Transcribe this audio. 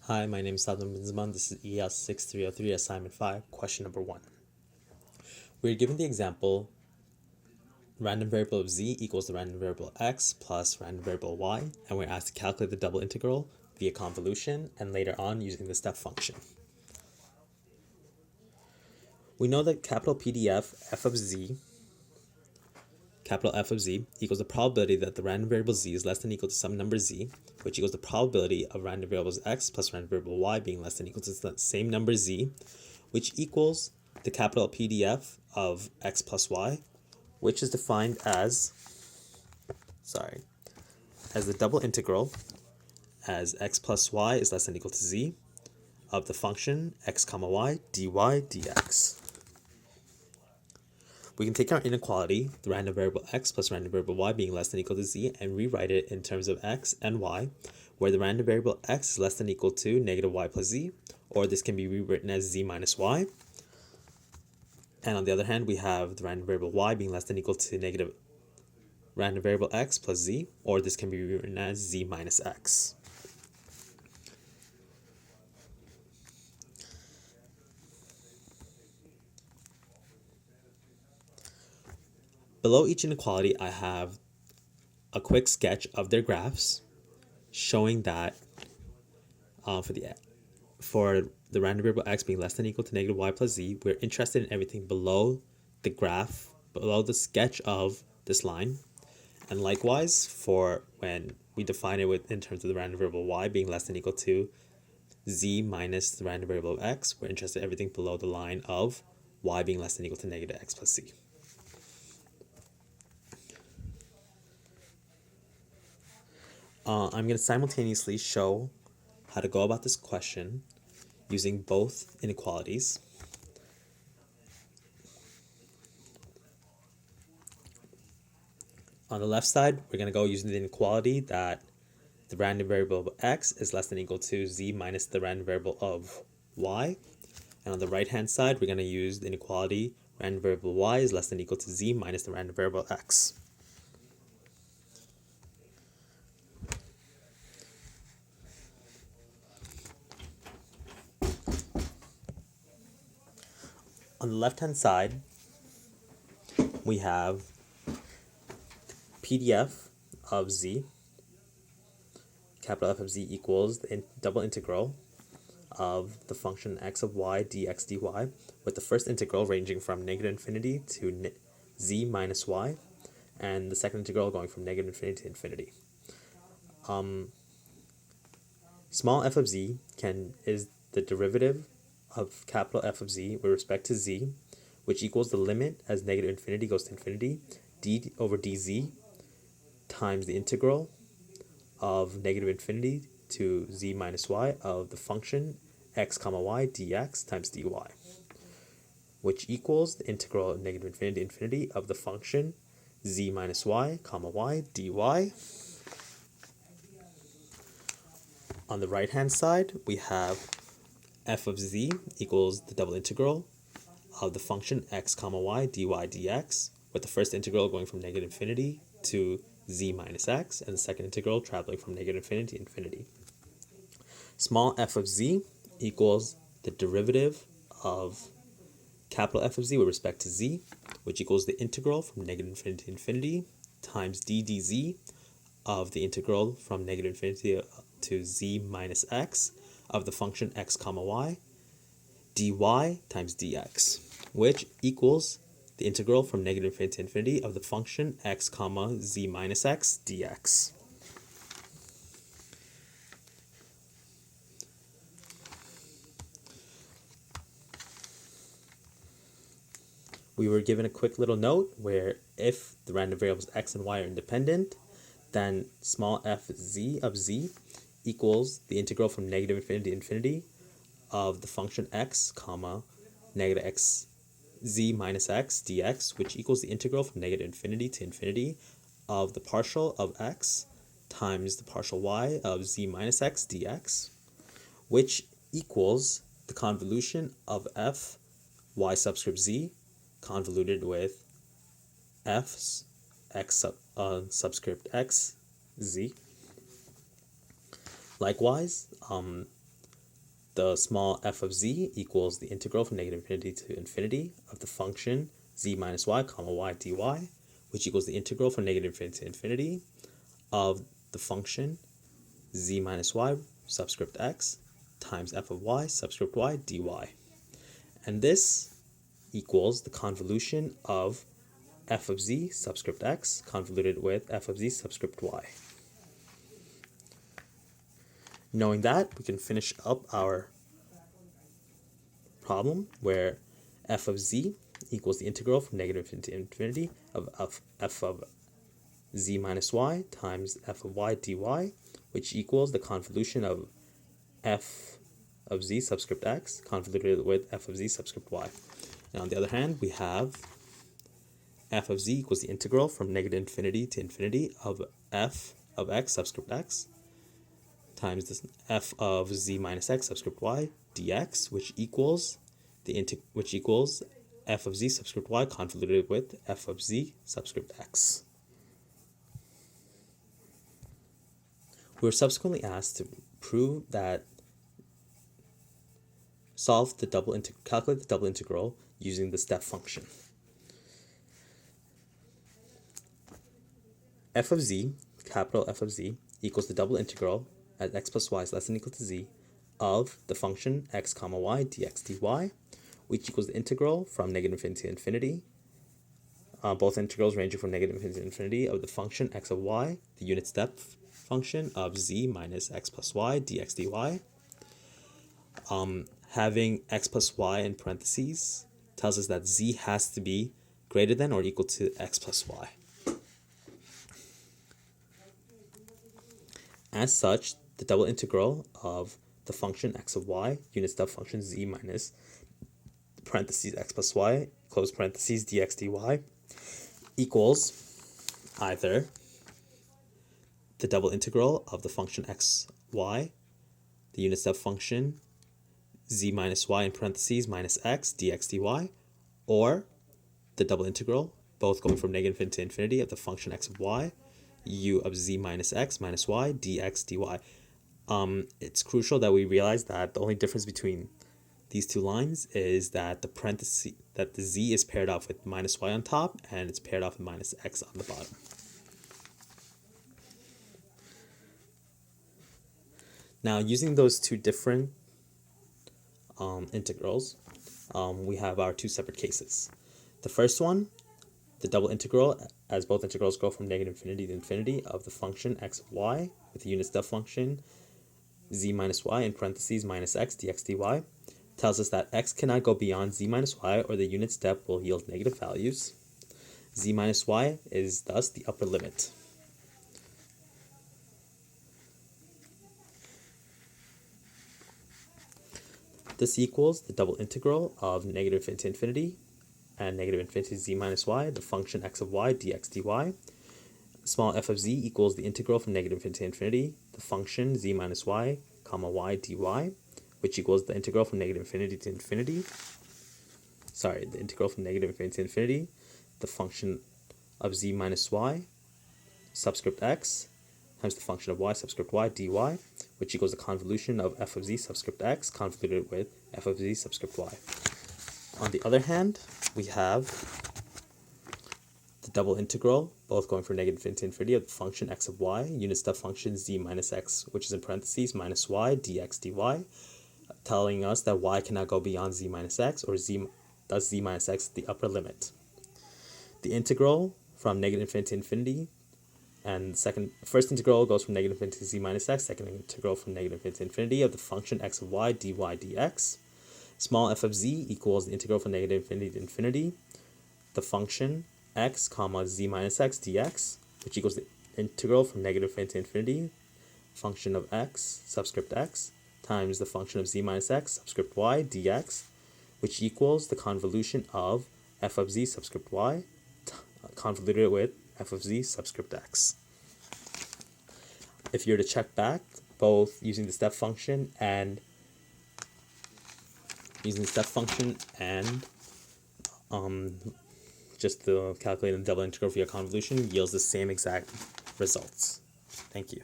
Hi, my name is Sadman Binzaman. This is EL6303, assignment 5, question number 1. We're given the example random variable of z equals the random variable x plus random variable y, and we're asked to calculate the double integral via convolution and later on using the step function. We know that capital F of z, capital F of z equals the probability that the random variable z is less than or equal to some number z, which equals the probability of random variables x plus random variable y being less than or equal to the same number z, which equals the capital PDF of x plus y, which is defined as, as the double integral as x plus y is less than or equal to z of the function x comma y dy dx. We can take our inequality, the random variable x plus random variable y being less than or equal to z, and rewrite it in terms of x and y, where the random variable x is less than or equal to negative y plus z, or this can be rewritten as z minus y. And on the other hand, we have the random variable y being less than or equal to negative random variable x plus z, or this can be rewritten as z minus x. Below each inequality, I have a quick sketch of their graphs showing that for the random variable x being less than or equal to negative y plus z, we're interested in everything below the graph, below the sketch of this line. And likewise, for when we define it in terms of the random variable y being less than or equal to z minus the random variable of x, we're interested in everything below the line of y being less than or equal to negative x plus z. I'm going to simultaneously show how to go about this question using both inequalities. On the left side, we're going to go using the inequality that the random variable of x is less than or equal to z minus the random variable of y. And on the right-hand side, we're going to use the inequality random variable y is less than or equal to z minus the random variable x. On the left-hand side, we have PDF of z, capital F of z equals the double integral of the function x of y dx dy, with the first integral ranging from negative infinity to z minus y, and the second integral going from negative infinity to infinity. Small f of z is the derivative of capital F of z with respect to z, which equals the limit as negative infinity goes to infinity, d over dz times the integral of negative infinity to z minus y of the function x comma y dx times dy, which equals the integral of negative infinity to infinity of the function z minus y comma y dy. On the right hand side, we have f of z equals the double integral of the function x comma y dy dx, with the first integral going from negative infinity to z minus x, and the second integral traveling from negative infinity to infinity. Small f of z equals the derivative of capital F of z with respect to z, which equals the integral from negative infinity to infinity times d dz of the integral from negative infinity to z minus x of the function x comma y dy times dx, which equals the integral from negative infinity to infinity of the function x comma z minus x dx. We were given a quick little note where if the random variables x and y are independent, then small f z of z equals the integral from negative infinity to infinity of the function x comma negative x z minus x dx, which equals the integral from negative infinity to infinity of the partial of x times the partial y of z minus x dx, which equals the convolution of f y subscript z convoluted with f's x subscript x z. Likewise, the small f of z equals the integral from negative infinity to infinity of the function z minus y comma y dy, which equals the integral from negative infinity to infinity of the function z minus y subscript x times f of y subscript y dy. And this equals the convolution of f of z subscript x convoluted with f of z subscript y. Knowing that, we can finish up our problem where f of z equals the integral from negative infinity to infinity of f of z minus y times f of y dy, which equals the convolution of f of z subscript x convoluted with f of z subscript y. And on the other hand, we have f of z equals the integral from negative infinity to infinity of f of x subscript x times this f of z minus x subscript y dx, which equals f of z subscript y convoluted with f of z subscript x. We were subsequently asked to prove that calculate the double integral using the step function. F of z, capital F of z, equals the double integral as x plus y is less than or equal to z of the function x comma y dx dy, which equals the integral from negative infinity to infinity, both integrals ranging from negative infinity to infinity, of the function x of y, the unit step function of z minus x plus y dx dy. Having x plus y in parentheses tells us that z has to be greater than or equal to x plus y. As such, the double integral of the function x of y, unit step function z minus parentheses x plus y, close parentheses dx dy, equals either the double integral of the function x, y, the unit step function z minus y in parentheses minus x dx dy, or the double integral, both going from negative infinity to infinity, of the function x of y, u of z minus x minus y dx dy. It's crucial that we realize that the only difference between these two lines is that the z is paired off with minus y on top and it's paired off with minus x on the bottom. Now, using those two different integrals, we have our two separate cases. The first one, the double integral, as both integrals go from negative infinity to infinity, of the function x of y with the unit step function z minus y in parentheses minus x dx dy, tells us that x cannot go beyond z minus y or the unit step will yield negative values. Z minus y is thus the upper limit. This equals the double integral of negative infinity to infinity and negative infinity to z minus y, the function x of y dx dy. Small f of z equals the integral from negative infinity to infinity, the function z minus y comma y dy, which equals the integral from negative infinity to infinity. The integral from negative infinity to infinity, the function of z minus y subscript x times the function of y subscript y dy, which equals the convolution of f of z subscript x convoluted with f of z subscript y. On the other hand, we have the double integral, both going from negative infinity to infinity, of the function x of y, unit step function z minus x, which is in parentheses minus y dx dy, telling us that y cannot go beyond z minus x, or thus z minus x is the upper limit. The integral from negative infinity to infinity, and first integral goes from negative infinity to z minus x, second integral from negative infinity to infinity of the function x of y dy dx. Small f of z equals the integral from negative infinity to infinity, the function x comma z minus x dx, which equals the integral from negative infinity to infinity, function of x subscript x times the function of z minus x subscript y dx, which equals the convolution of f of z subscript y convoluted with f of z subscript x. If you were to check back, both using the step function and just the calculating the double integral via convolution yields the same exact results. Thank you.